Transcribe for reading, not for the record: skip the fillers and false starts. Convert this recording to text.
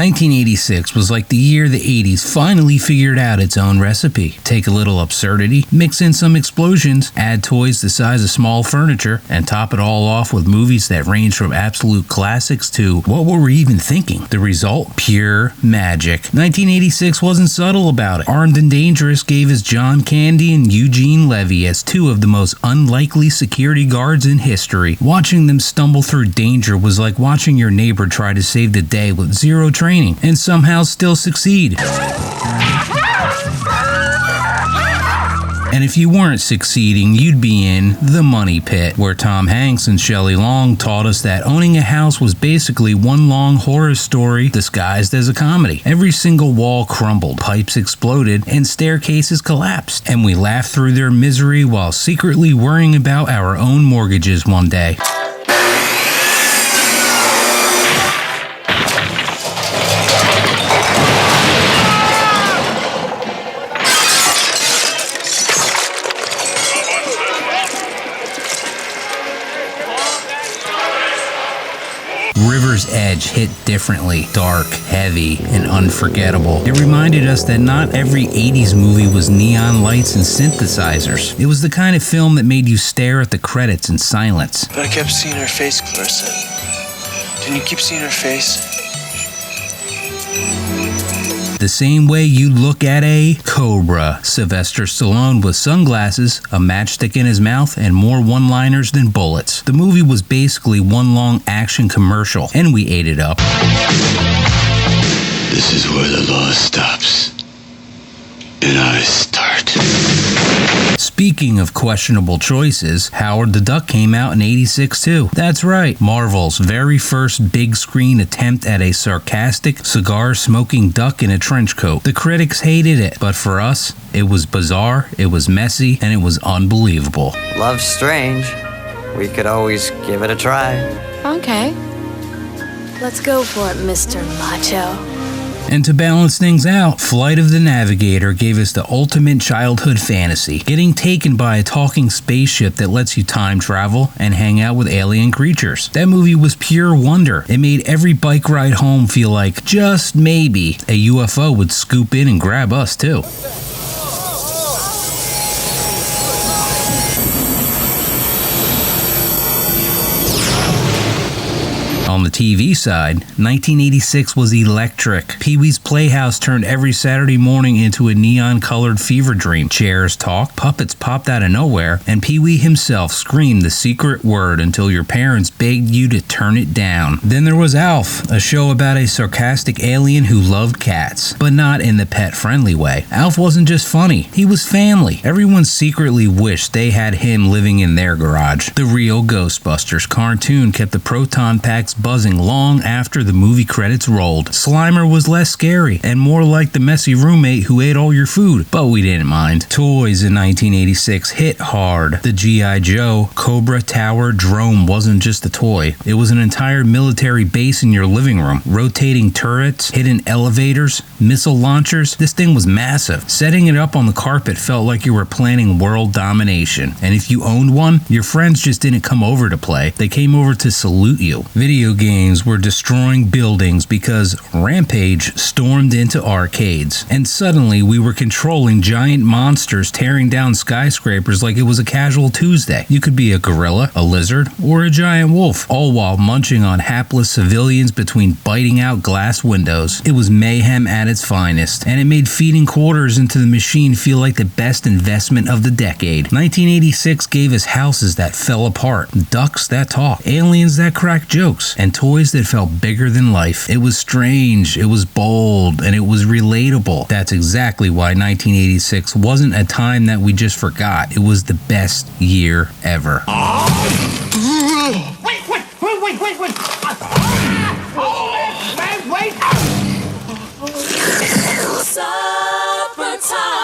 1986 was like the year the 80s finally figured out its own recipe. Take a little absurdity, mix in some explosions, add toys the size of small furniture, and top it all off with movies that range from absolute classics to what were we even thinking? The result? Pure magic. 1986 wasn't subtle about it. Armed and Dangerous gave us John Candy and Eugene Levy as two of the most unlikely security guards in history. Watching them stumble through danger was like watching your neighbor try to save the day with zero training and somehow still succeed. And if you weren't succeeding, you'd be in the money pit, where Tom Hanks and Shelley Long taught us that owning a house was basically one long horror story disguised as a comedy. Every single wall crumbled, pipes exploded, and staircases collapsed. And we laughed through their misery while secretly worrying about our own mortgages one day. River's Edge hit differently, dark, heavy, and unforgettable. It reminded us that not every 80s movie was neon lights and synthesizers. It was the kind of film that made you stare at the credits in silence. But I kept seeing her face, Clarissa. Didn't you keep seeing her face? The same way you look at a cobra. Sylvester Stallone with sunglasses, a matchstick in his mouth, and more one-liners than bullets. The movie was basically one long action commercial, and we ate it up. This is where the law stops, and I start. Speaking of questionable choices, Howard the Duck came out in '86 too. That's right, Marvel's very first big screen attempt at a sarcastic, cigar-smoking duck in a trench coat. The critics hated it, but for us, it was bizarre, it was messy, and it was unbelievable. Love's strange. We could always give it a try. Okay. Let's go for it, Mr. Macho. And to balance things out, Flight of the Navigator gave us the ultimate childhood fantasy, getting taken by a talking spaceship that lets you time travel and hang out with alien creatures. That movie was pure wonder. It made every bike ride home feel like, just maybe, a UFO would scoop in and grab us too. On the TV side, 1986 was electric. Pee-wee's Playhouse turned every Saturday morning into a neon-colored fever dream. Chairs talked, puppets popped out of nowhere, and Pee-wee himself screamed the secret word until your parents begged you to turn it down. Then there was Alf, a show about a sarcastic alien who loved cats, but not in the pet-friendly way. Alf wasn't just funny, he was family. Everyone secretly wished they had him living in their garage. The real Ghostbusters cartoon kept the proton packs buzzing long after the movie credits rolled. Slimer was less scary and more like the messy roommate who ate all your food, but we didn't mind. Toys in 1986 hit hard. The G.I. Joe Cobra Tower drone wasn't just a toy. It was an entire military base in your living room. Rotating turrets, hidden elevators, missile launchers. This thing was massive. Setting it up on the carpet felt like you were planning world domination. And if you owned one, your friends just didn't come over to play. They came over to salute you. Video games were destroying buildings because Rampage stormed into arcades, and suddenly we were controlling giant monsters tearing down skyscrapers like it was a casual Tuesday. You could be a gorilla, a lizard, or a giant wolf, all while munching on hapless civilians between biting out glass windows. It was mayhem at its finest, and it made feeding quarters into the machine feel like the best investment of the decade. 1986 gave us houses that fell apart, ducks that talked, aliens that cracked jokes, and toys that felt bigger than life. It was strange, it was bold, and it was relatable. That's exactly why 1986 wasn't a time that we just forgot. It was the best year ever. Wait! Supper time.